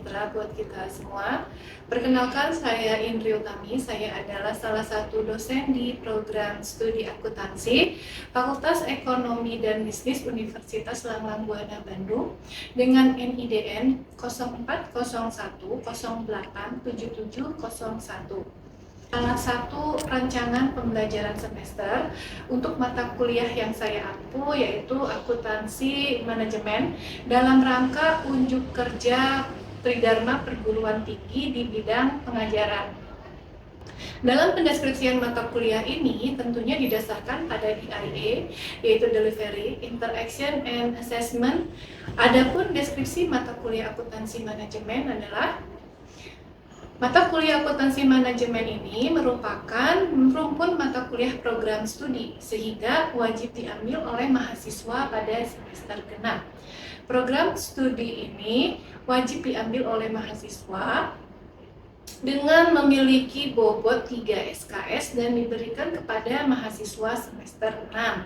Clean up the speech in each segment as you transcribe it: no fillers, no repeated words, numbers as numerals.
sejahtera buat kita semua. Perkenalkan, saya Indri Utami. Saya adalah salah satu dosen di program studi akuntansi Fakultas Ekonomi dan Bisnis Universitas Langlang Buana Bandung dengan NIDN 0401087701. Salah satu rancangan pembelajaran semester untuk mata kuliah yang saya ampu yaitu akuntansi manajemen dalam rangka unjuk kerja Tridharma Perguruan Tinggi di bidang pengajaran. Dalam pendeskripsian mata kuliah ini tentunya didasarkan pada DIA, yaitu Delivery, Interaction, and Assessment. Adapun deskripsi mata kuliah akuntansi manajemen adalah mata kuliah akuntansi manajemen ini merupakan rumpun mata kuliah program studi sehingga wajib diambil oleh mahasiswa pada semester genap. Program studi ini wajib diambil oleh mahasiswa dengan memiliki bobot 3 SKS dan diberikan kepada mahasiswa semester 6.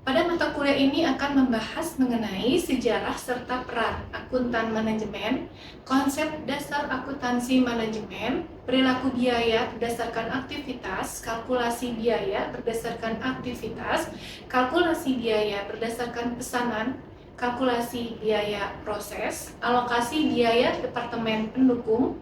Pada mata kuliah ini akan membahas mengenai sejarah serta peran akuntan manajemen, konsep dasar akuntansi manajemen, perilaku biaya berdasarkan aktivitas, kalkulasi biaya berdasarkan aktivitas, kalkulasi biaya berdasarkan pesanan, kalkulasi biaya proses, alokasi biaya departemen pendukung,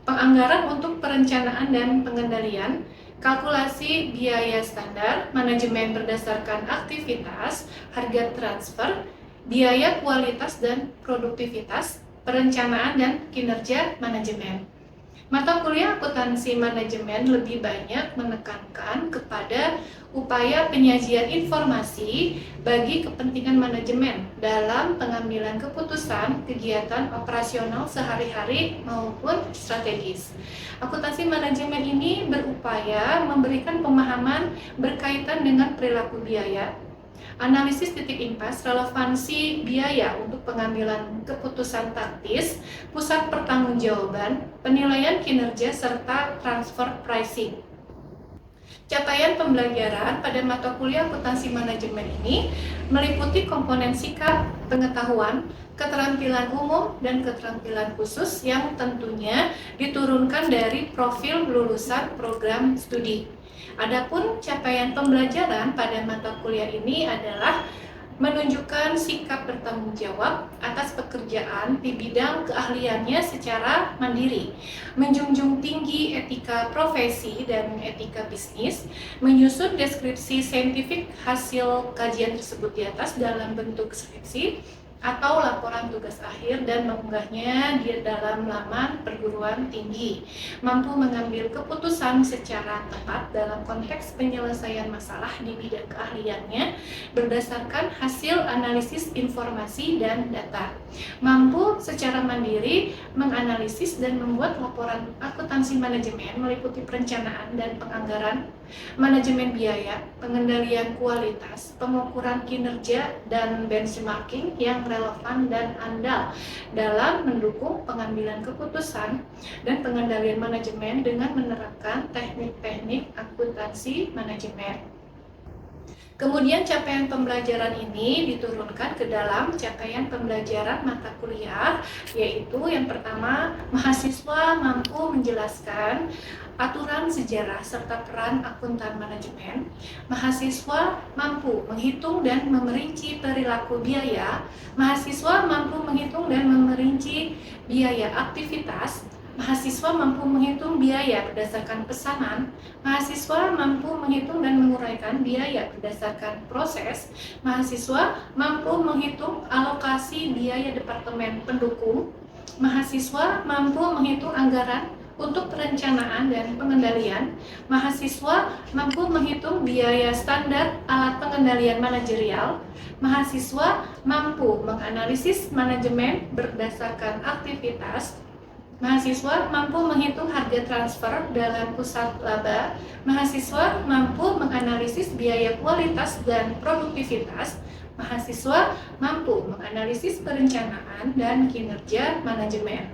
penganggaran untuk perencanaan dan pengendalian, kalkulasi biaya standar, manajemen berdasarkan aktivitas, harga transfer, biaya kualitas dan produktivitas, perencanaan dan kinerja manajemen. Mata kuliah akuntansi manajemen lebih banyak menekankan kepada upaya penyajian informasi bagi kepentingan manajemen dalam pengambilan keputusan kegiatan operasional sehari-hari maupun strategis. Akuntansi manajemen ini berupaya memberikan pemahaman berkaitan dengan perilaku biaya, analisis titik impas, relevansi biaya untuk pengambilan keputusan taktis, pusat pertanggungjawaban, penilaian kinerja, serta transfer pricing. Capaian pembelajaran pada mata kuliah akuntansi manajemen ini meliputi komponen sikap, pengetahuan, keterampilan umum, dan keterampilan khusus yang tentunya diturunkan dari profil lulusan program studi. Adapun capaian pembelajaran pada mata kuliah ini adalah menunjukkan sikap bertanggung jawab atas pekerjaan di bidang keahliannya secara mandiri, menjunjung tinggi etika profesi dan etika bisnis, menyusun deskripsi saintifik hasil kajian tersebut di atas dalam bentuk skripsi atau laporan tugas akhir dan mengunggahnya di dalam laman perguruan tinggi, mampu mengambil keputusan secara tepat dalam konteks penyelesaian masalah di bidang keahliannya berdasarkan hasil analisis informasi dan data, mampu secara mandiri menganalisis dan membuat laporan akuntansi manajemen meliputi perencanaan dan penganggaran, manajemen biaya, pengendalian kualitas, pengukuran kinerja, dan benchmarking yang relevan dan andal dalam mendukung pengambilan keputusan dan pengendalian manajemen dengan menerapkan teknik-teknik akuntansi manajemen. Kemudian capaian pembelajaran ini diturunkan ke dalam capaian pembelajaran mata kuliah, yaitu yang pertama, mahasiswa mampu menjelaskan aturan sejarah serta peran akuntan manajemen. Mahasiswa mampu menghitung dan memerinci perilaku biaya. Mahasiswa mampu menghitung dan memerinci biaya aktivitas. Mahasiswa mampu menghitung biaya berdasarkan pesanan. Mahasiswa mampu menghitung dan menguraikan biaya berdasarkan proses. Mahasiswa mampu menghitung alokasi biaya departemen pendukung. Mahasiswa mampu menghitung anggaran untuk perencanaan dan pengendalian. Mahasiswa mampu menghitung biaya standar alat pengendalian manajerial. Mahasiswa mampu menganalisis manajemen berdasarkan aktivitas. Mahasiswa mampu menghitung harga transfer dalam pusat laba. Mahasiswa mampu menganalisis biaya kualitas dan produktivitas. Mahasiswa mampu menganalisis perencanaan dan kinerja manajemen.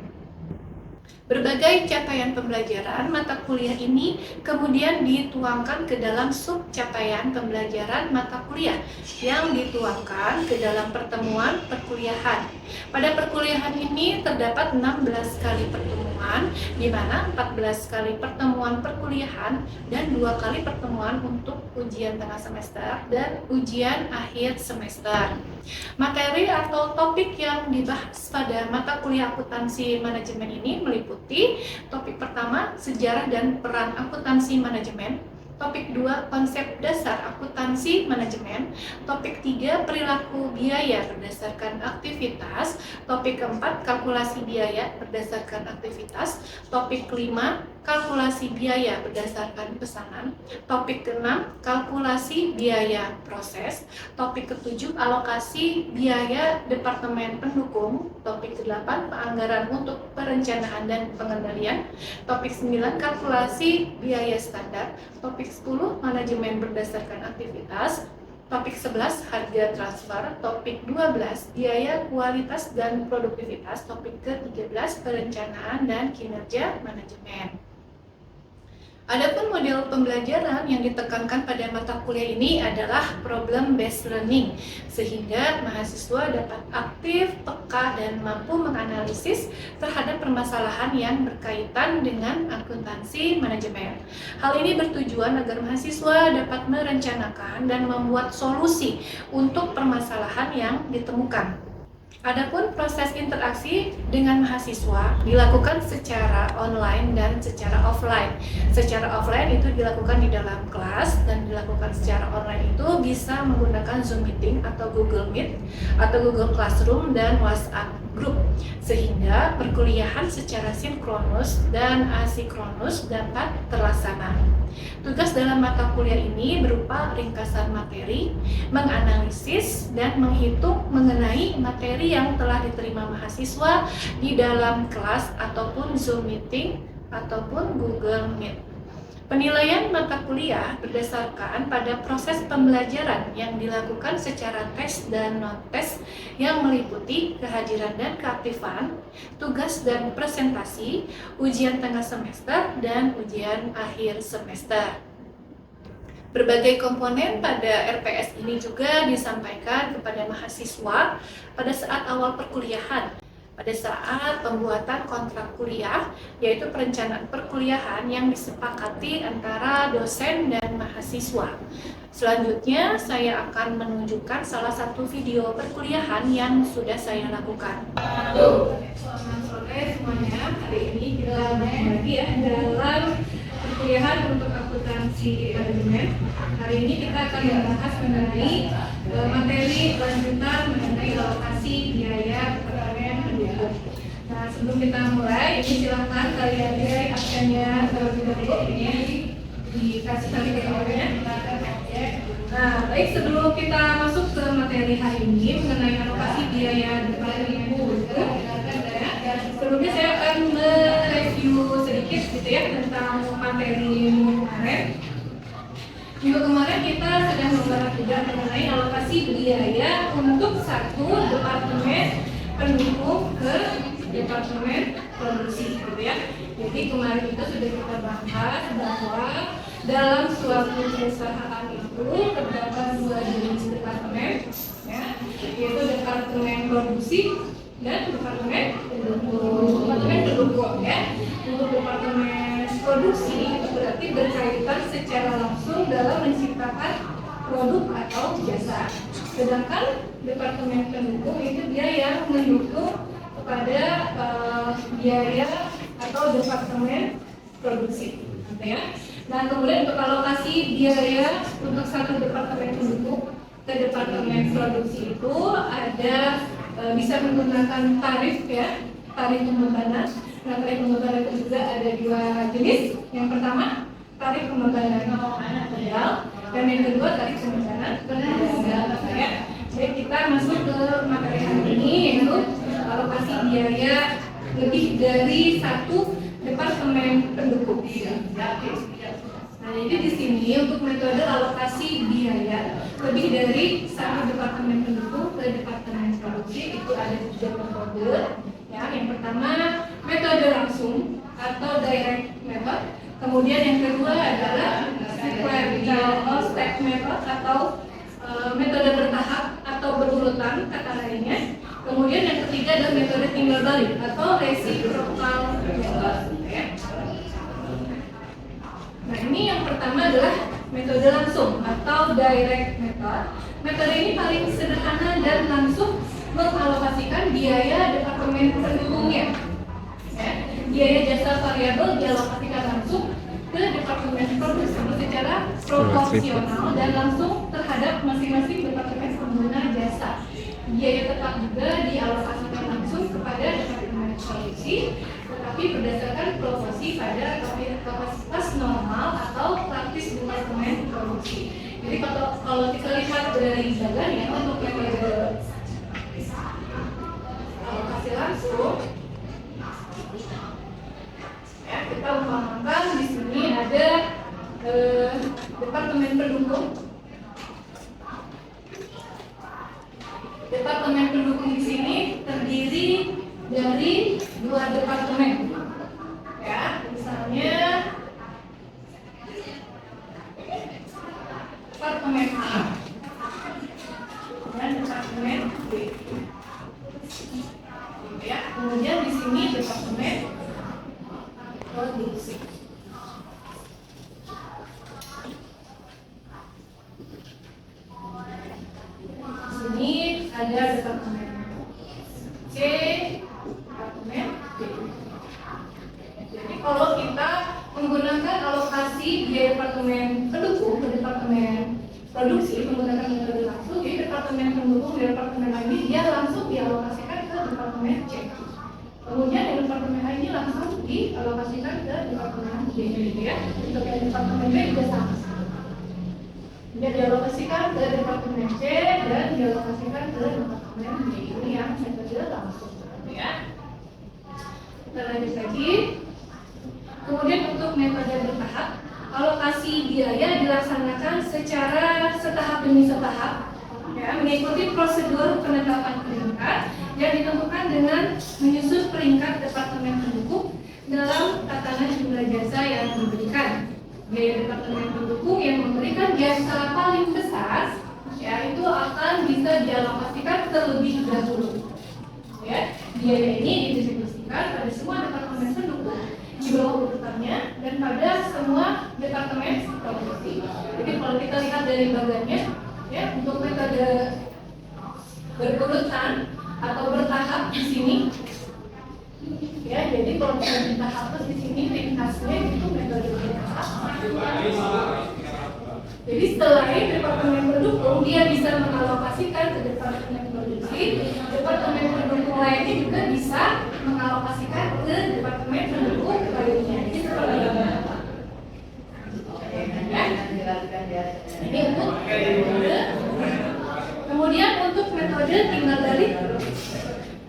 Berbagai capaian pembelajaran mata kuliah ini kemudian dituangkan ke dalam sub capaian pembelajaran mata kuliah yang dituangkan ke dalam pertemuan perkuliahan. Pada perkuliahan ini terdapat 16 kali pertemuan, di mana 14 kali pertemuan perkuliahan dan 2 kali pertemuan untuk ujian tengah semester dan ujian akhir semester. Materi atau topik yang dibahas pada mata kuliah akuntansi manajemen ini meliputi topik pertama, sejarah dan peran akuntansi manajemen. Topik 2, konsep dasar akuntansi manajemen. Topik 3, perilaku biaya berdasarkan aktivitas. Topik keempat, kalkulasi biaya berdasarkan aktivitas. Topik kelima, kalkulasi biaya berdasarkan pesanan. Topik keenam, kalkulasi biaya proses. Topik ketujuh, alokasi biaya departemen pendukung. Topik ke-8, anggaran untuk perencanaan dan pengendalian. Topik 9, kalkulasi biaya standar. Topik 10, manajemen berdasarkan aktivitas. Topik 11, harga transfer. Topik 12, biaya kualitas dan produktivitas. Topik ke-13, perencanaan dan kinerja manajemen. Adapun model pembelajaran yang ditekankan pada mata kuliah ini adalah problem based learning, sehingga mahasiswa dapat aktif, peka, dan mampu menganalisis terhadap permasalahan yang berkaitan dengan akuntansi manajemen. Hal ini bertujuan agar mahasiswa dapat merencanakan dan membuat solusi untuk permasalahan yang ditemukan. Adapun proses interaksi dengan mahasiswa dilakukan secara online dan secara offline. Secara offline itu dilakukan di dalam kelas, dan dilakukan secara online itu bisa menggunakan Zoom Meeting atau Google Meet atau Google Classroom dan WhatsApp Group, sehingga perkuliahan secara sinkronus dan asinkronus dapat terlaksana. Tugas dalam mata kuliah ini berupa ringkasan materi, menganalisis, dan menghitung mengenai materi yang telah diterima mahasiswa di dalam kelas ataupun Zoom Meeting ataupun Google Meet. Penilaian mata kuliah berdasarkan pada proses pembelajaran yang dilakukan secara tes dan non-tes yang meliputi kehadiran dan keaktifan, tugas dan presentasi, ujian tengah semester, dan ujian akhir semester. Berbagai komponen pada RPS ini juga disampaikan kepada mahasiswa pada saat awal perkuliahan. Pada saat pembuatan kontrak kuliah, yaitu perencanaan perkuliahan yang disepakati antara dosen dan mahasiswa. Selanjutnya, saya akan menunjukkan salah satu video perkuliahan yang sudah saya lakukan. Selamat sore semuanya. Hari ini kita lagi ya dalam perkuliahan untuk akuntansi manajemen. Hari ini kita akan membahas mengenai materi lanjutan mengenai alokasi biaya departemen pendukung. Nah, sebelum kita mulai, ini silahkan kalian lihat absennya terlebih dahulu. Ini dikasih tadi ke awalnya. Nah, baik, sebelum kita masuk ke materi hari ini mengenai alokasi biaya departemen pendukung, sebelumnya saya akan mereview sedikit gitu ya tentang materi minggu kemarin. Minggu kemarin kita sedang membahas juga mengenai alokasi biaya untuk satu departemen pendukung ke departemen produksi gitu ya. Jadi kemarin itu sudah kita bahas bahwa dalam suatu perusahaan itu terdapat dua jenis departemen ya, yaitu departemen produksi dan departemen pendukung ya. Untuk departemen produksi itu berarti berkaitan secara langsung dalam menciptakan produk atau jasa. Sedangkan departemen pendukung itu dia yang mendukung kepada biaya atau departemen produksi, ya. Nah, kemudian untuk alokasi biaya untuk satu departemen pendukung ke departemen produksi itu ada bisa menggunakan tarif ya, tarif pembebanan. Nah, tarif pembebanan itu juga ada dua jenis. Yang pertama tarif pembebanan modal, dan yang kedua tarif pembebanan modal. Ya. Jadi kita masuk ke materi hari ini, yaitu alokasi biaya lebih dari satu departemen pendukung. Nah, jadi di sini untuk metode alokasi biaya lebih dari satu departemen pendukung ke departemen produksi itu ada tiga metode. Ya, yang pertama metode langsung. atau direct method. Kemudian yang kedua adalah sequential or step method atau metode bertahap atau berurutan kata lainnya. Kemudian yang ketiga adalah metode timbal balik atau reciprocal method. Nah, ini yang pertama adalah metode langsung atau direct method. Metode ini paling sederhana dan langsung mengalokasikan biaya departemen pendukungnya. Biaya jasa variabel dialokasikan langsung ke departemen produksi secara proporsional dan langsung terhadap masing-masing departemen pengguna jasa. Biaya tetap juga dialokasikan langsung kepada departemen produksi, tetapi berdasarkan proporsi pada kapasitas normal atau praktis departemen produksi. Jadi kalau kita lihat dari jalan ya, untuk metode alokasi langsung, ya, kita umpamakan di sini ada departemen pendukung. Departemen pendukung di sini terdiri dari dua departemen. Ya, misalnya departemen A dan departemen B. Ya, kemudian di sini departemen produksi. Di sini ada departemen C, departemen D. Jadi kalau kita menggunakan alokasi biaya departemen pendukung ke departemen produksi menggunakan metode langsung, jadi departemen pendukung di departemen A ini dia langsung dialokasikan ke departemen C. Kemudian yang departemen A ini langsung dialokasikan ke departemen D, gitu ya. Untuk yang departemen B juga sama. Dia dialokasikan ke departemen C dan dialokasikan ke departemen D. Ini yang metode langsung, ya. Kita lanjut lagi. Kemudian untuk metode bertahap, alokasi biaya dilaksanakan secara setahap demi setahap, ya, mengikuti prosedur penetapan peringkat yang ditentukan dengan menyusun peringkat departemen pendukung dalam tatanan jumlah jasa yang diberikan. Biaya departemen pendukung yang memberikan jasa paling besar, ya, itu akan bisa dialokasikan terlebih dahulu. Ya, biaya ini didistribusikan pada semua departemen pendukung di bawah urutannya dan pada semua departemen produksi. Jadi kalau kita lihat dari bagannya, ya, untuk metode berurutan atau bertahap di sini, ya, jadi kalau kita bertahap di sini ringkasnya itu metode bertahap. Jadi selain departemen pendukung, dia bisa mengalokasikan ke departemen produksi, departemen pendukung lainnya juga bisa mengalokasikan ke departemen pendukung lainnya. Jadi seperti ini. Ini untuk metode. Kemudian untuk metode timbal balik.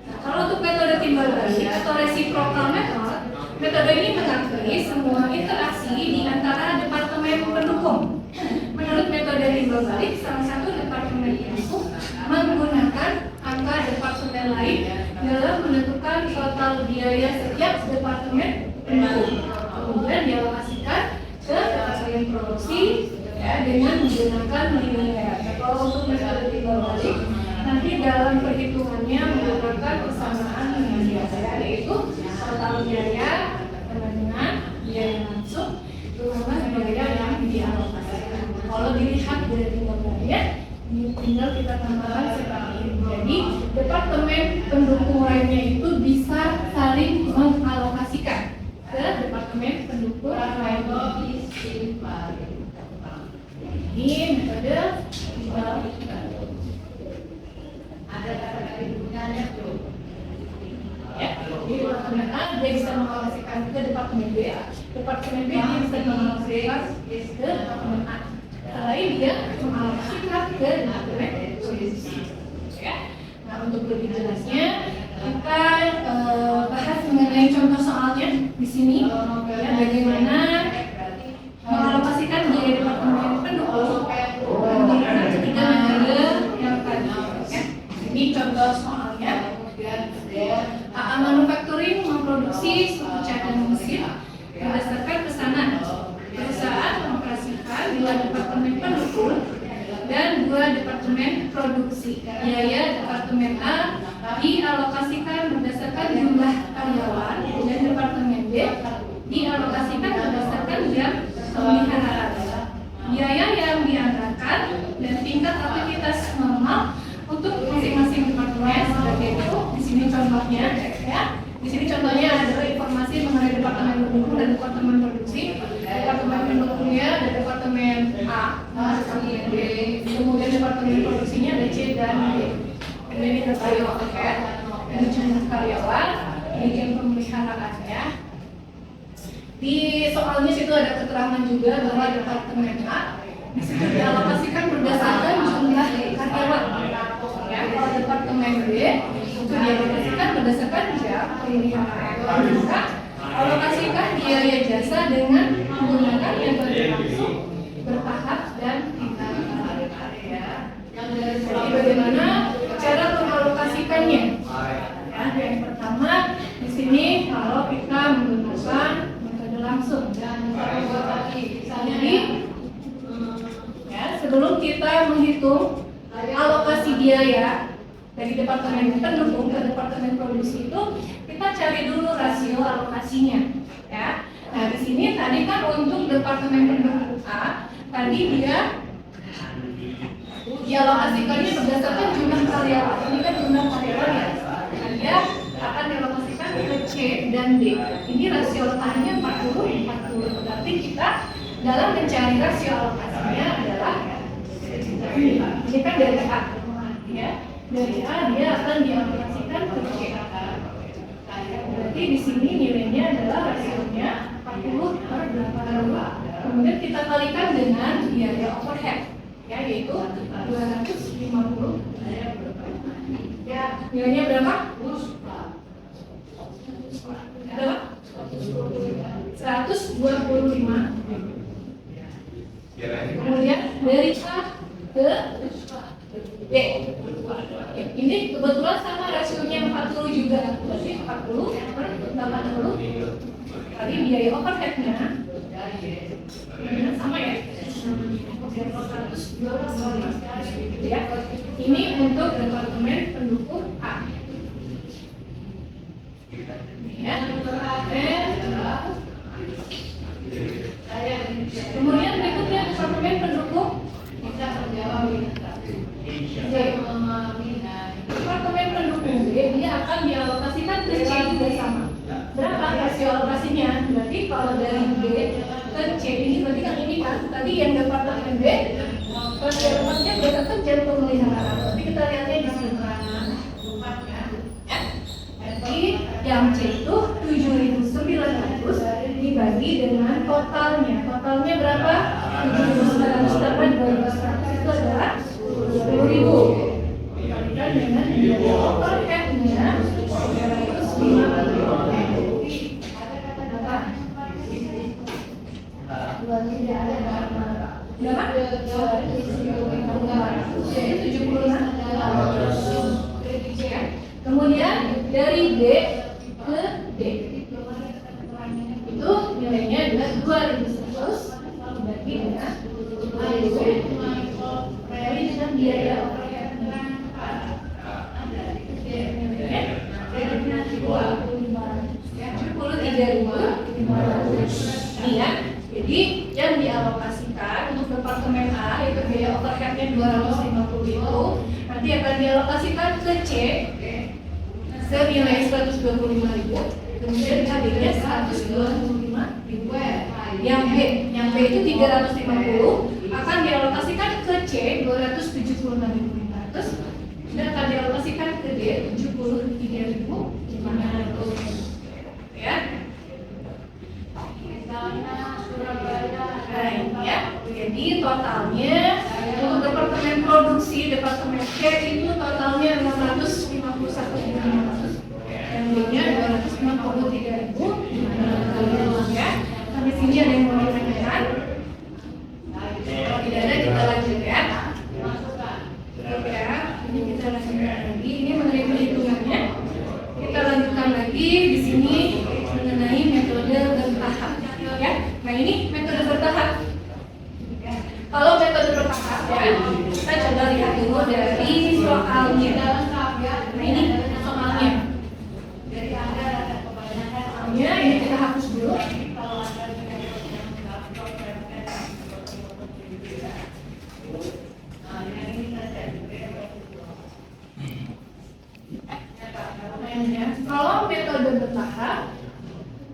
Nah, kalau untuk metode timbal balik atau reciprocal method, metode ini mengakui semua interaksi di antara departemen pendukung. Menurut metode timbal balik, salah satu departemen pendukung menggunakan angka departemen lain dalam menentukan total biaya setiap departemen pendukung. Kemudian dialokasikan ke departemen produksi, ya, dengan menggunakan linear. Kalau untuk metode timbal balik, nanti dalam perhitungannya menggunakan kesamaan linear, yaitu total biaya dengan biaya langsung dengan biaya yang dialokasikan. Kalau dilihat dari timbal balik, tinggal kita tambahkan seperti ini. Jadi departemen pendukung lainnya itu bisa saling mengalokasikan ke departemen pendukung lainnya. Ini metode timbal balik. Ada kata-kata hubungannya tuh. Ya, jadi departemen A dia bisa mengalokasikan ke departemen B, departemen B dia bisa mengalokasikan ke departemen A. Lain dia mengalokasikan ke departemen produksi. Ya. Nah, untuk lebih jelasnya kita bahas mengenai contoh soalnya di sini, ya, bagaimana mengalokasikan biaya departemen pendukung menggunakan ketiga metode yang tadi. Ya. Ini contoh soalnya. AA Manufacturing memproduksi suku cadang mesin dua departemen produksi. Biaya departemen A dialokasikan berdasarkan jumlah karyawan dan departemen B dialokasikan berdasarkan jam pemeliharaan. Biaya yang dianggarkan dan tingkat aktivitas normal untuk masing-masing departemen sebagai itu. Di sini contohnya, ya. Di sini contohnya adalah informasi mengenai departemen pendukung dan departemen produksi. Departemen pendukungnya ada departemen A, departemen B, kemudian departemen produksinya ada C dan D. Ini data overhead, ini jumlah karyawan, ini jam pemeliharaan ya. Di soalnya situ ada keterangan juga bahwa departemen A di situ dialokasikan berdasarkan jumlah karyawan. Ya, kalau departemen B itu dialokasikan berdasarkan jam pemeliharaan. Maka alokasikan biaya jasa dengan menggunakan metode langsung, bertahap dan tingkat ya. Jadi bagaimana cara mengalokasikannya? Ya, yang pertama di sini kalau kita menggunakan metode langsung dan jadi ya, sebelum kita menghitung alokasi biaya dari departemen pendukung ke departemen produksi itu kita cari dulu rasio alokasinya ya. Nah di sini tadi kan untuk departemen pendukung A tadi dia dialokasikannya berdasarkan jumlah karyawan. Ini kan jumlah karyawan ya. Nah, dia akan dialokasikan ke C dan D. Ini rasio letaknya 40-40. Berarti kita dalam mencari rasio alokasinya adalah ini kan dari A ya. Dari A dia akan dialokasikan ke C. Berarti di sini nilainya adalah rasionya 40/80. Kemudian kita kalikan dengan biaya overhead ya, yaitu 250. Ya, nilainya berapa? Berapa? 125. Kemudian dari A ke D. Ini kebetulan sama rasionya 40 juga. Berarti 40/80 kali biaya overheadnya sama ya. 120 ya. Ini untuk departemen pendukung A. Ya. Kemudian berikutnya departemen pendukung departemen pendukung B dia akan dialokasikan ke C juga sama. Berapa rasio alokasinya? Berarti kalau dari B ke C ini berarti kan ini kan tadi yang departemen B alokasinya berdasarkan jam pemeliharaan. Berarti kita lihatnya di sini. Jadi yang C itu 7.900 dibagi dengan totalnya. Totalnya berapa? 7.900 dapat 2.100 itu adalah 20.000. Dikalikan dengan biaya overheadnya 350. Kemudian dari D ke D itu nilainya adalah 2.100 dibagi dengan dengan biaya overheadnya. Ini ya. Jadi yang dialokasikan untuk departemen A yaitu biaya overheadnya 250 itu nanti akan dialokasikan ke C senilai 125.000. Kemudian D-nya 125.000. Yang B itu 350 akan dialokasikan ke C 276.500 dan akan dialokasikan ke D 73.500 ya. Nah ini ya, jadi totalnya untuk departemen produksi, departemen C itu totalnya 651.500 yang D-nya 253.500 ya. Sampai sini ada yang mau ditanyakan? Kalau tidak ada kita lanjut ya. Ya, ini kita lanjutkan lagi. Ini mengenai perhitungannya. Kita lanjutkan lagi di sini mengenai metode bertahap. Ya, nah ini metode bertahap. Kalau metode bertahap ya, kita coba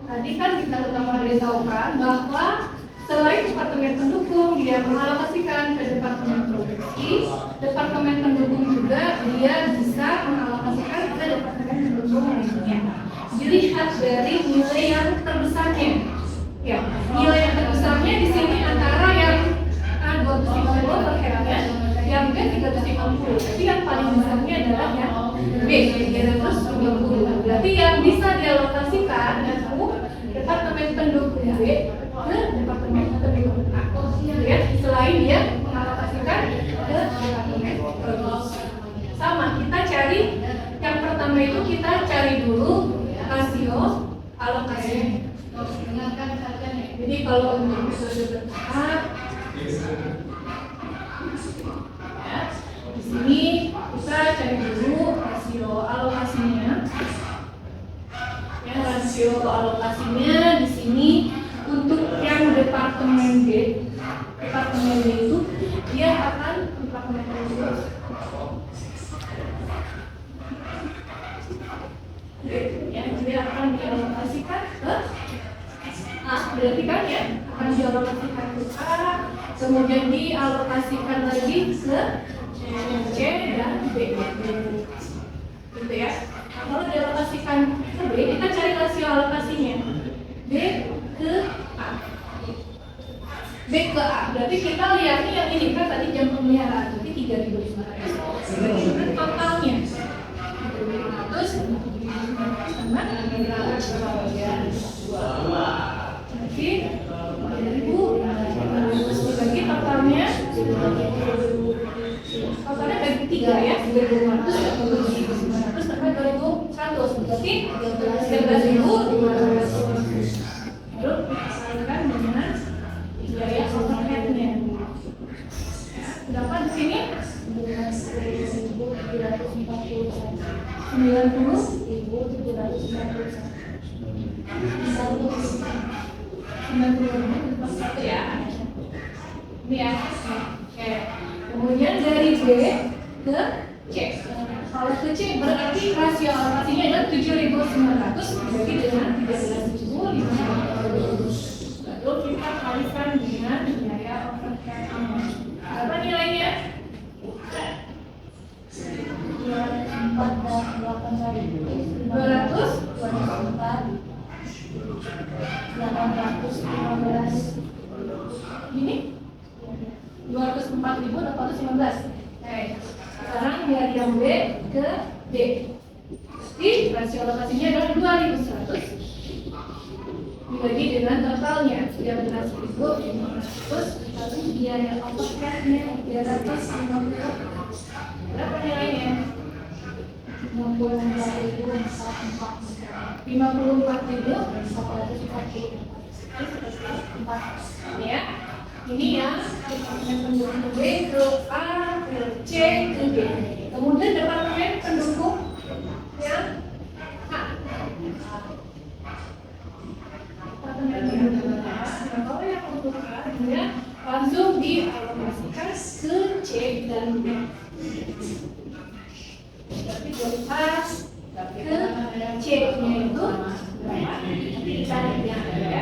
Tadi kan kita telah beritahukan bahwa selain departemen pendukung, dia mengalokasikan ke departemen produksi. Departemen pendukung juga dia bisa mengalokasikan ke departemen pendukung lainnya. Dilihat dari nilai yang terbesarnya. Ya, nilai yang terbesarnya di sini antara yang A 250 per hektare, yang B 350. Tapi yang paling besarnya adalah yang B 350. Berarti yang bisa dialokasikan itu departemen pendukung B ke departemen pendukung A. Ya, selain dia mengalokasikan ke departemen produksi. Sama, kita cari yang pertama itu kita cari dulu rasio alokasi. Jadi kalau untuk metode bertahap, ya, di sini kita cari dulu rasio alokasinya. Ya, rasio alokasinya di sini untuk yang departemen D. Departemen D itu dia akan departemen produksi. Ya, dia akan dialokasikan ke A, berarti kan ya akan dialokasikan ke A, kemudian dialokasikan lagi ke C dan B, gitu ya. Nah, kalau dialokasikan ke B, kita cari rasio alokasinya B ke A. B ke A, berarti kita lihatnya yang ini kan tadi jam pemeliharaan, berarti 3.500. Berarti totalnya 3.500 sama 3.500. Berarti 3.500 dibagi totalnya bagi 3 ya, 3.500 tambah 2.100, berarti 13.500. Lalu dikalikan dengan biaya overheadnya. Berapa di sini? 90.791 ya. Ini ya. Oke. Kemudian dari B ke C. Kalau ke C berarti rasio alokasinya adalah 7.900 dibagi dengan 13.500. Lalu kita kalikan dengan biaya overhead. Berapa nilainya? 204.815 ini 204.815. Sekarang dari yang B ke D. Jadi rasio alokasinya adalah 2.100 dibagi dengan totalnya 13.500 lalu biaya overheadnya 350. Berapa nilainya? 54.440. Ya. Ini ya departemen pendukung B ke A ke C ke D. Kemudian departemen pendukung yang A. Departemen pendukung A. Nah, kalau yang untuk A dia langsung dialokasikan ke C dan D. Berarti dari A ke C-nya itu berapa? Kita lihat ya.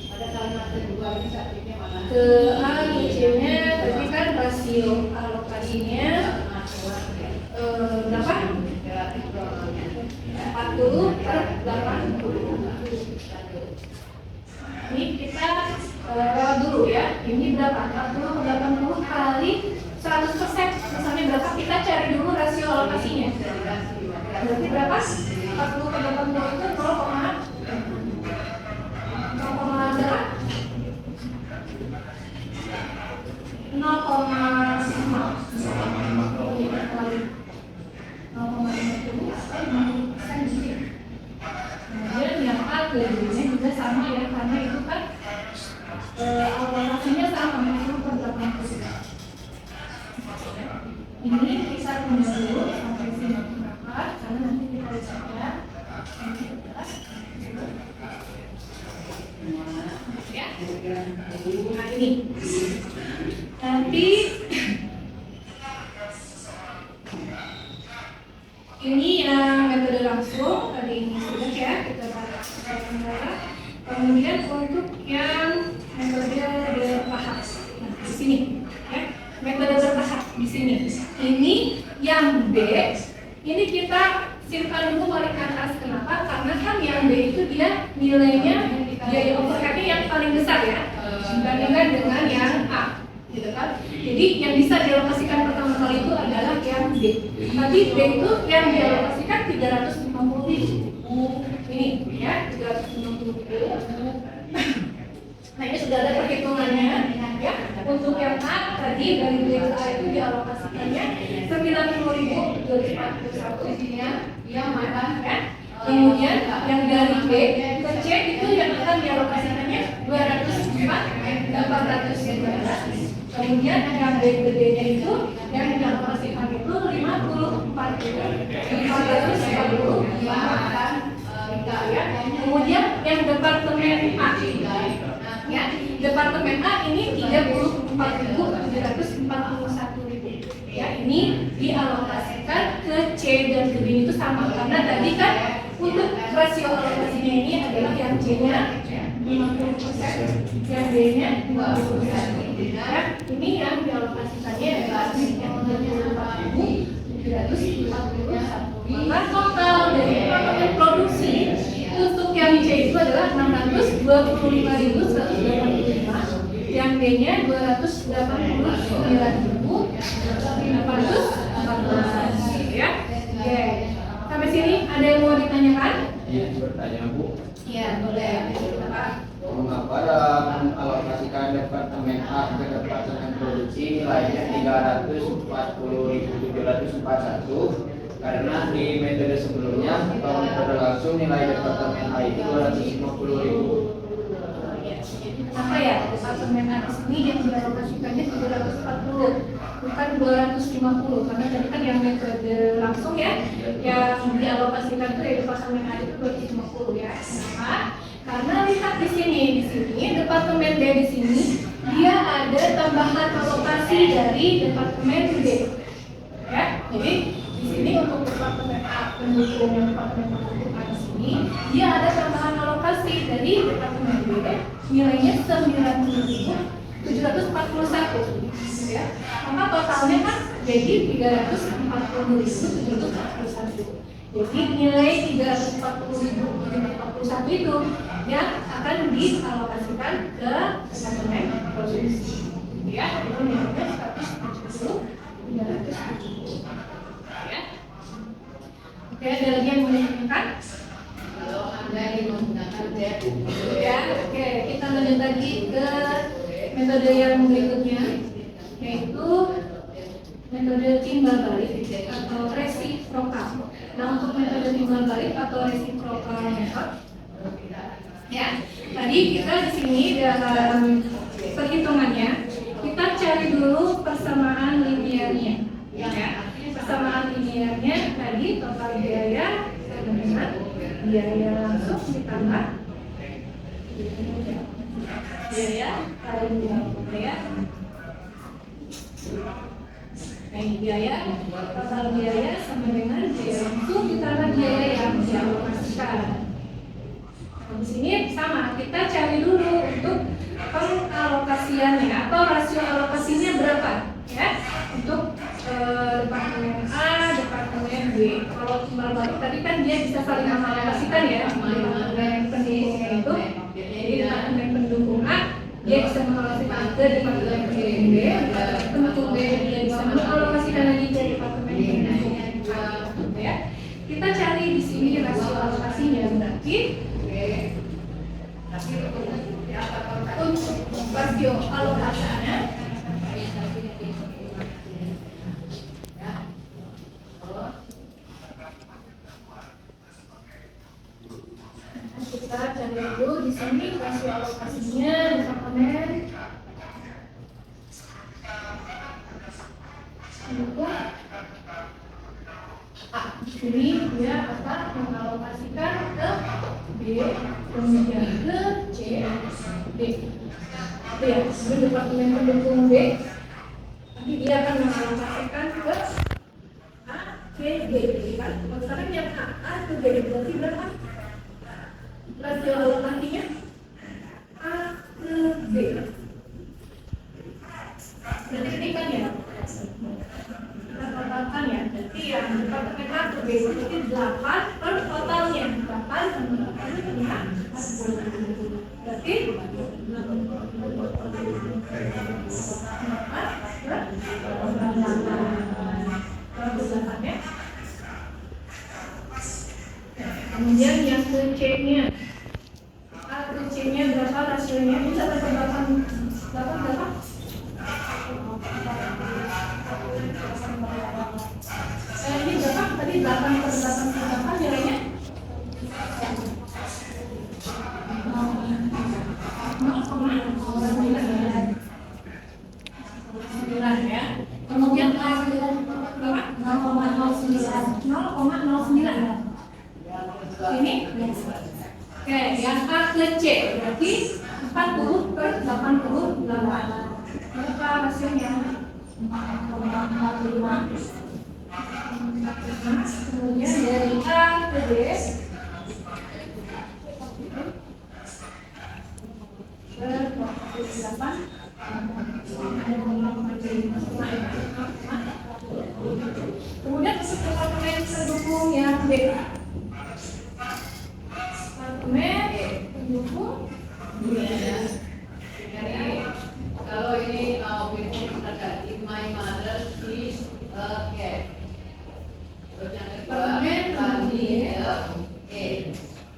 Pada kalimat kedua ini saat ini mana? Ke A ke C-nya berarti kan rasio alokasinya berapa? 40/80. Ini kita dulu ya. Ini berapa? 40/80 kali 100%. Misalnya berapa? Kita cari dulu rasio alokasinya. Berarti berapa? 40/80 itu 0,5. Kemudian yang A ke B-nya juga sama ya, karena itu kan alokasinya sama 40/80. Ini kita punya dulu sampai sini berapa? Karena nanti kita baca ya. Nah ini nanti ini yang metode langsung tadi ini sudah ya. metode bertahap di sini. Ini yang B, ini kita simpan dulu balik ke atas. Kenapa? Karena kan yang B itu dia nilainya biaya overheadnya yang paling besar ya, dibandingkan dengan yang A, gitu kan? Jadi yang bisa dialokasikan pertama kali itu adalah yang B. Tadi B itu yang dialokasikan 350.000. Ini ya 350.000. Nah ini sudah ada perhitungannya ya. Untuk yang A tadi dari B ke A itu dialokasikannya 90.241 isinya yang mana ya. Kemudian yang dari B ke C itu yang akan dialokasikannya 204.812. Kemudian yang B ke D-nya itu yang dialokasikan itu 54.440 ya. Kemudian yang departemen A ya, departemen A ini 34.741.000 ya, ini dialokasikan ke C dan ke D itu sama karena tadi kan untuk rasio alokasinya ini adalah yang C-nya 50%, yang D-nya 50%. Ya, ini yang dialokasikannya adalah yang 34.741. Maka total dari departemen produksi untuk yang C itu adalah 625.185, yang D-nya 289.814 ya. Oke. Sampai sini ada yang mau ditanyakan? Iya, bertanya Bu. Iya, boleh. Mengapa dalam alokasikan departemen A ke departemen produksi nilainya 340.741? Karena di metode sebelumnya atau metode langsung nilai departemen A itu 250.000. Kenapa ya departemen A di sini yang dialokasikannya 340 bukan 250, karena tadi kan yang metode langsung ya yang dialokasikan itu dari departemen A itu 250 ya. Kenapa? Karena lihat di sini departemen D di sini dia ada tambahan alokasi dari departemen D ya. Jadi di sini untuk departemen A pendukung yang departemen pendukung A di sini dia ada tambahan alokasi dari departemen B nilainya 90.741 ya. Maka totalnya kan jadi 340.741. Jadi nilai 340.741 itu yang akan dialokasikan ke departemen produksi ya. Itu nilainya 170.370 ya. Oke, ada lagi yang mau ditanyakan? Kalau ada yang menggunakan Ya, oke, kita lanjut lagi ke metode yang berikutnya, yaitu metode timbal balik atau resiprokal. Nah, untuk metode timbal balik atau resiprokal method, ya, tadi kita di sini dalam perhitungannya kita cari dulu persamaan linearnya, ya. Persamaan linearnya tadi total biaya dengan biaya langsung ditambah biaya kali biaya. Nah, ini biaya, total biaya sama dengan biaya langsung ditambah biaya yang dialokasikan. Nah, di sini sama, kita cari dulu untuk pengalokasiannya atau rasio alokasinya berapa ya untuk departemen A, departemen B. Kalau timbal balik tadi kan dia bisa saling mengalokasikan ya, departemen pendukungnya itu. Jadi departemen pendukung A dia bisa mengalokasikan ke departemen pendukung B, pendukung B dia bisa mengalokasikan lagi ke departemen pendukung A, ya. Kita cari di sini rasio alokasinya berarti untuk rasio alokasinya kita cari dulu di sini rasio alokasinya departemen pendukung A. Di sini dia akan mengalokasikan ke B, kemudian ke C, D. Itu ya, itu departemen pendukung B. Nanti dia akan mengalokasikan ke A, C, D. Kan? Sekarang yang A ke D berarti berapa? Rasio alokasinya A ke B. Berarti ini kan ya Kita totalkan ya, jadi yang departemen A ke B berarti 8 per totalnya 8 tambah 8 itu 40. Berarti 8 ya. Kemudian yang ke C-nya, A ke C-nya berapa rasionya? Ini 8 per 8 berapa? Ini berapa? Tadi 8 per 8 berapa nilainya? 0,09 ya. Kemudian berapa? 0,09. Ini? Oke, yang A ke C berarti 40 per 88. Berapa rasionya? 0,45. Kemudian dari A ke D per 48. Kemudian untuk departemen pendukung yang B. Departemen pendukung B. Jadi kalau ini ada in my mother is a cat. Terus yang kedua Fanny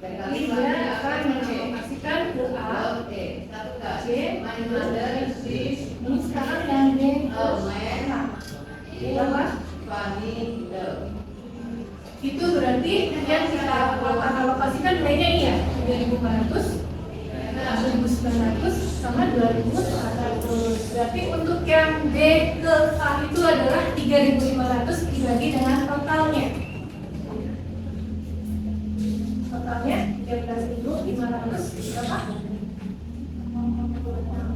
Jadi dia akan mengalokasikan ke A, satu kak C, my mother is ini sekarang yang D ke berapa? Fanny Itu berarti yang kita akan alokasikan nilainya ini ya 3.400, 1.900 sama 2.400. Berarti untuk yang D ke A itu adalah 3.500 dibagi dengan totalnya. Totalnya 13.500 berapa?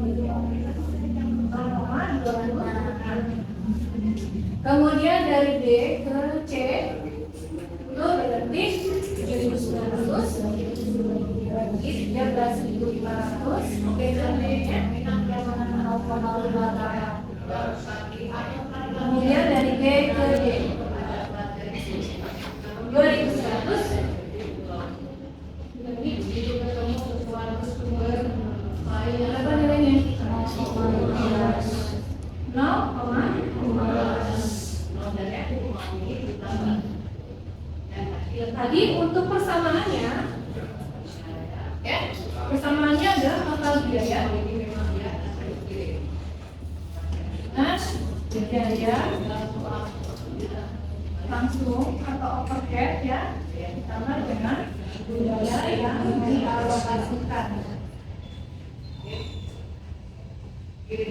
0,26. Kemudian dari D ke C itu berarti 7.900 bagi 13.500. Oke, dan D-nya kemudian dari B ke D 2.100. Apa nilainya? 0,15. Tadi untuk persamaannya, ya, persamaannya adalah total biaya. Nah, biaya langsung atau overhead ya, ditambah dengan biaya yang dialokasikan. Ya,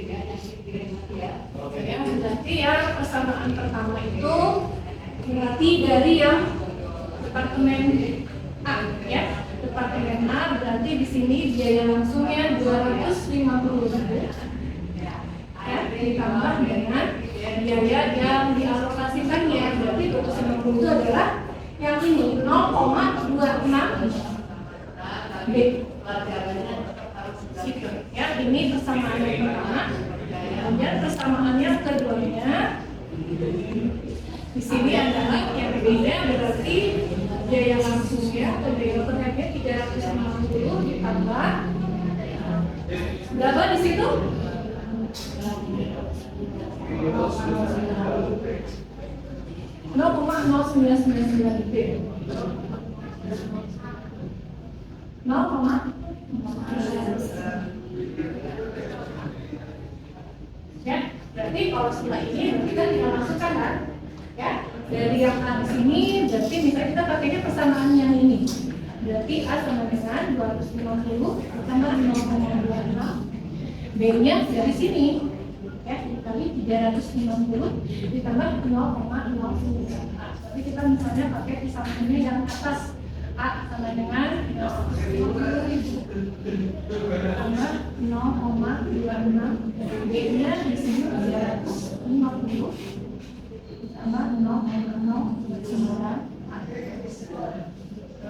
berarti ya persamaan pertama itu berarti dari yang departemen A ya. Departemen A berarti di sini biaya langsungnya 250.000 ya, ditambah dengan biaya yang dialokasikannya berarti 250 itu adalah yang ini 0,26 B. Gitu. Ya, ini persamaan yang pertama. Kemudian persamaan yang keduanya di sini adalah yang B-nya berarti biaya langsungnya atau biaya overheadnya 350 ditambah berapa di situ? 0,0999 B. 0, ya, berarti kalau setelah ini kita tinggal masukkan kan, ya, dari yang A di sini berarti misalnya kita pakainya persamaan yang ini, berarti A sama dengan 250 tambah 0,26, B-nya dari sini, ya, dikali 350 ditambah 0,09. Tapi kita misalnya pakai persamaannya yang atas. A sama dengan 0,50 tambah 0,26, B-nya di sini 350 tambah 0,09.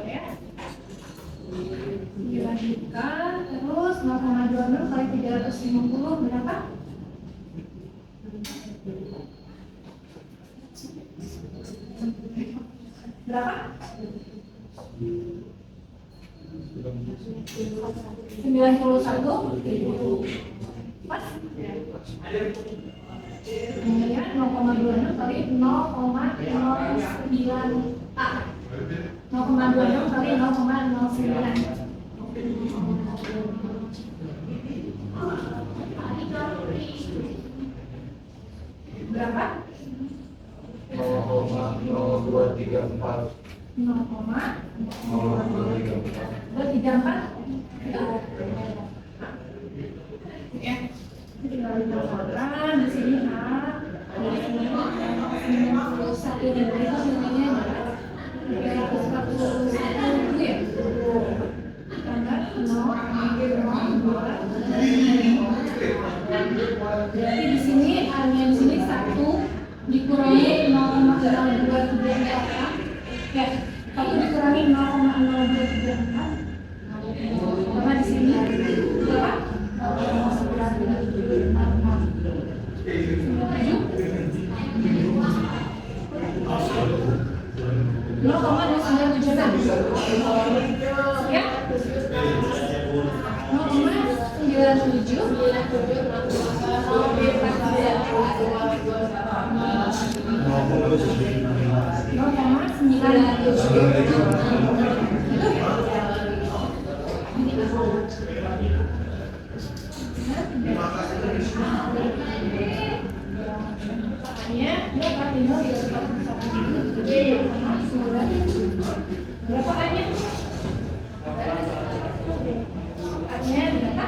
Ya. Dilanjutkan terus 0,26 kali 350 berapa? Berapa? 91.000. Pas? Kemudian 0,26 kali 0,09 A. 0,26 kali 0,09. Berapa? 0,0234. 0,234. Ya, tinggal ditambahkan di sini A. Dari sini 91 ribu itu nilainya 341 ya. Tambah 0,02. Berarti di sini A-nya di sini 1 dikurangi 0,0234. Ya, 1 dikurangi 0,0234. Sama di sini berapa? 0,2976 ya, 0,9. Berapa A-nya? A-nya berapa?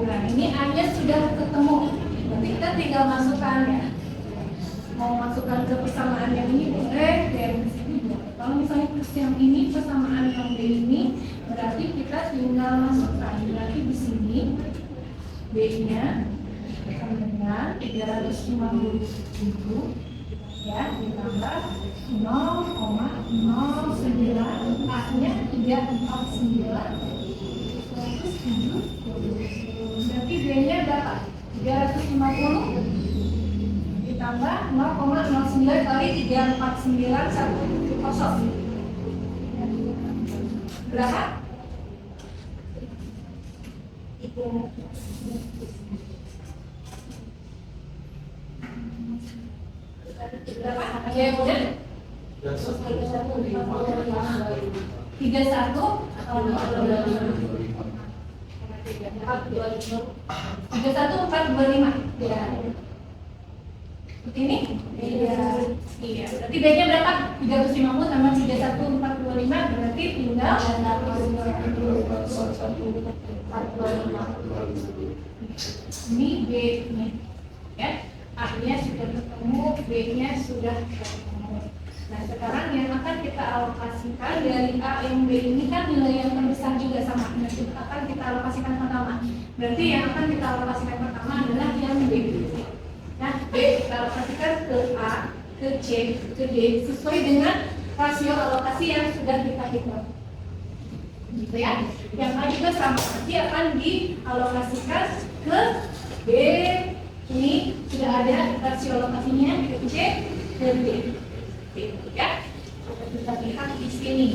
Nah, ini A-nya sudah ketemu. Nanti kita tinggal masukkan ya. Mau masukkan ke persamaan yang ini boleh, dan di sini boleh. Kalau misalnya yang ini persamaan yang B ini, berarti kita tinggal masukkan. Berarti di sini B-nya sama dengan 350.000 ya, ditambah 0,09, A-nya 349. Berarti B-nya berapa? 350 ditambah 0,09 kali 349,170. Berapa? Berapa? Ya, udah. 31 425 ya. Seperti ini? Iya. Iya. Berarti B-nya berapa? 350 tambah 31425, berarti tinggal ini B-nya. Ya. A-nya sudah ketemu, B-nya sudah ketemu. Nah, sekarang yang akan kita alokasikan dari A yang B ini kan nilai yang terbesar juga sama. Nah, akan kita alokasikan pertama. Berarti yang akan kita alokasikan pertama adalah yang B. Nah, B kita alokasikan ke A, ke C, ke D sesuai dengan rasio alokasi yang sudah kita hitung. Gitu ya. Yang A juga sama, nanti akan dialokasikan ke B. Ini sudah ada rasio alokasinya ke C, ke D. Gitu ya. Kita lihat di sini.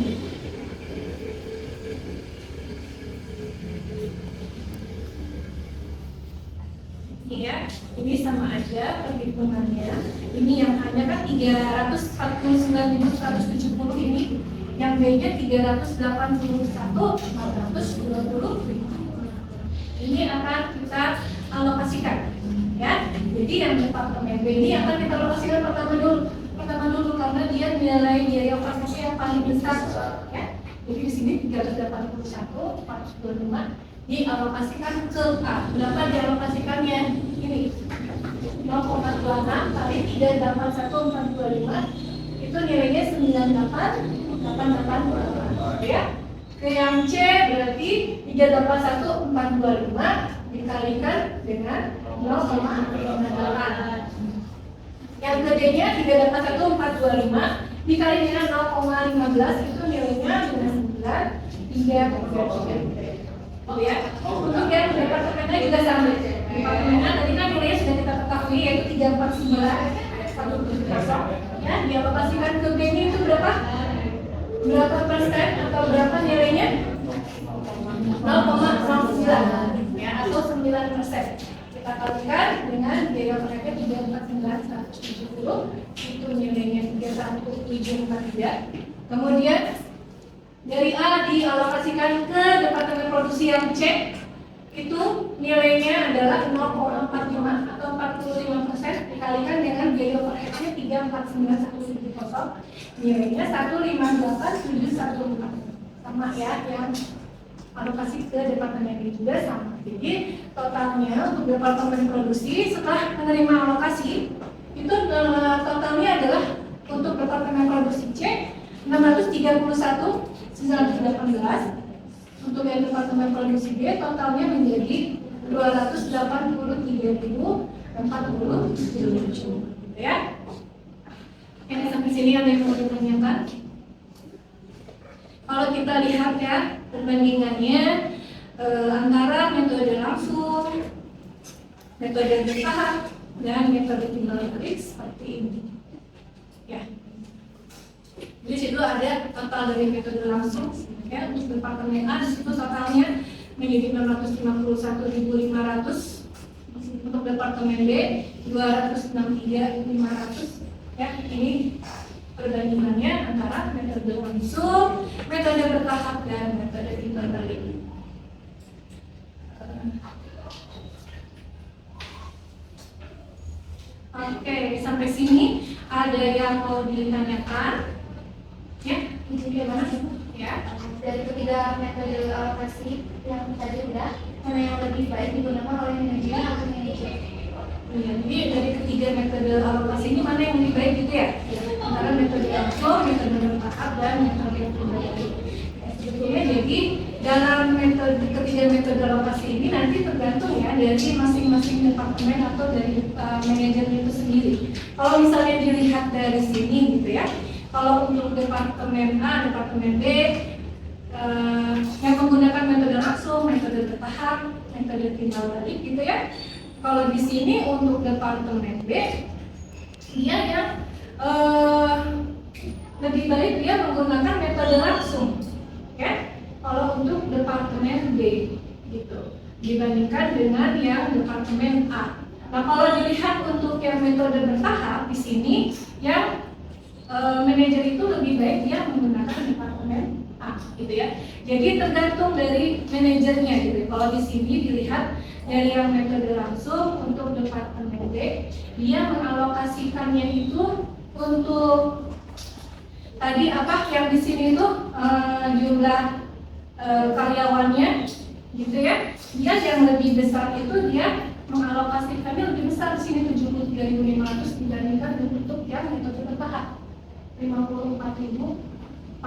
Ya, ini sama aja perhitungannya. Ini yang hanya kan 349.170 ini, yang B-nya 381.420. Ini akan kita alokasikan, ya. Jadi yang departemen B ini akan kita alokasikan pertama dulu karena dia nilai biaya operasi yang paling besar, ya. Jadi di sini 381.425 dialokasikan ke A. Berapa dialokasikannya? Ini 0,26 kali 381.425, itu nilainya 98.888 ya. Ke yang C berarti 381.425 dikalikan dengan 0,08. Yang gedenya 381.425 dikali dengan 0,15 itu nilainya dengan 9,333. Oh ya, untuk yang departemennya juga sama. Departemennya tadi kan nilainya sudah kita ketahui yaitu 349 ya, dialokasikan ke B ini itu berapa persen atau berapa nilainya? 0,09 ya, atau 9%. Kita kalikan dengan biaya mereka 349.170 itu nilainya 31.743. Kemudian dari A dialokasikan ke departemen produksi yang C itu nilainya adalah 0,45 atau 45% dikalikan dengan biaya overheadnya 349.170 nilainya 158.714 sama ya, yang alokasi ke departemen ini juga sama. Jadi totalnya untuk departemen produksi setelah menerima alokasi itu totalnya adalah untuk departemen produksi C 631.918. Untuk yang departemen produksi B totalnya menjadi 283.047 gitu ya. Ini sampai sini ada yang mau ditanyakan? Kalau kita lihat ya perbandingannya antara metode langsung, metode bertahap, dan metode timbal balik seperti ini. Ya. Di situ ada total dari metode langsung, ya, untuk departemen A di situ totalnya menjadi 651.500, untuk departemen B 263.500. Ya, ini perbandingannya antara metode langsung, metode bertahap, dan metode timbal balik. Oke, sampai sini ada yang mau ditanyakan? Ya, ini gimana? Ya, Dari ketiga metode alokasi yang tadi udah, mana yang lebih baik digunakan oleh manajemen atau manajer? ya, jadi dari ketiga metode alokasi ini mana yang lebih baik gitu ya? Antara metode langsung, metode bertahap, dan metode timbal balik. Sebetulnya jadi dalam metode ketiga metode alokasi ini nanti tergantung ya dari masing-masing departemen atau dari manajernya itu sendiri. Kalau misalnya dilihat dari sini gitu ya, kalau untuk departemen A, departemen B yang menggunakan metode langsung, metode bertahap, metode timbal balik gitu ya. Kalau di sini untuk departemen B, dia yang lebih baik dia menggunakan metode langsung, ya. Kalau untuk departemen B, gitu, dibandingkan dengan yang departemen A. Nah, kalau dilihat untuk yang metode bertahap di sini, yang manajer itu lebih baik dia menggunakan departemen A, gitu ya. Jadi tergantung dari manajernya, gitu. Kalau di sini dilihat dari yang metode langsung untuk departemen B, dia mengalokasikannya itu untuk tadi apa yang di sini itu jumlah karyawannya, gitu ya. Dia yang lebih besar itu dia mengalokasikannya lebih besar di sini 73.500 dibandingkan untuk yang metode bertahap 54.444.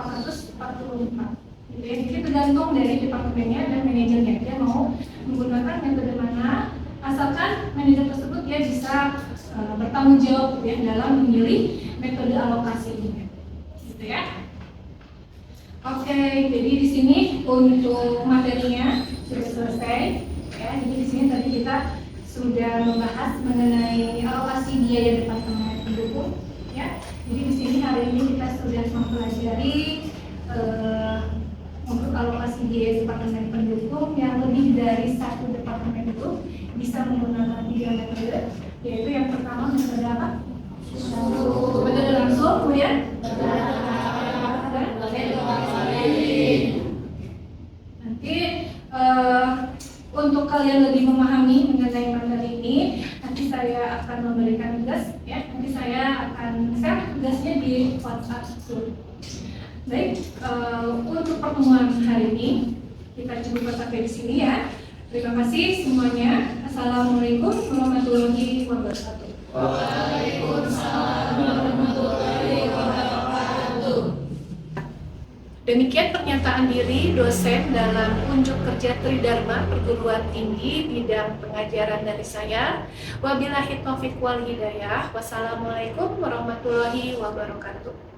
Gitu ya. Jadi tergantung dari departemennya dan manajernya dia mau menggunakan metode mana, asalkan manajer tersebut dia bisa bertanggung jawab ya dalam memilih metode alokasi ini, gitu ya. Oke, jadi di sini untuk materinya sudah selesai ya. Jadi di sini tadi kita sudah membahas mengenai alokasi biaya departemen pendukung ya. Jadi di sini hari ini kita sudah mempelajari untuk alokasi biaya departemen pendukung yang lebih dari satu departemen itu bisa menggunakan 3 metode, yaitu yang pertama metode apa? Metode langsung, kemudian nanti untuk kalian lebih memahami mengenai materi ini, nanti saya akan memberikan tugas ya. Nanti saya akan share tugasnya di WhatsApp group. Baik, untuk pertemuan hari ini kita cukup sampai di sini ya. Terima kasih semuanya. Assalamualaikum warahmatullahi wabarakatuh. Waalaikumsalam warahmatullahi wabarakatuh. Demikian pernyataan diri dosen dalam unjuk kerja Tridharma Perguruan Tinggi bidang pengajaran dari saya. Wabillahi taufiq wal hidayah. Wassalamualaikum warahmatullahi wabarakatuh.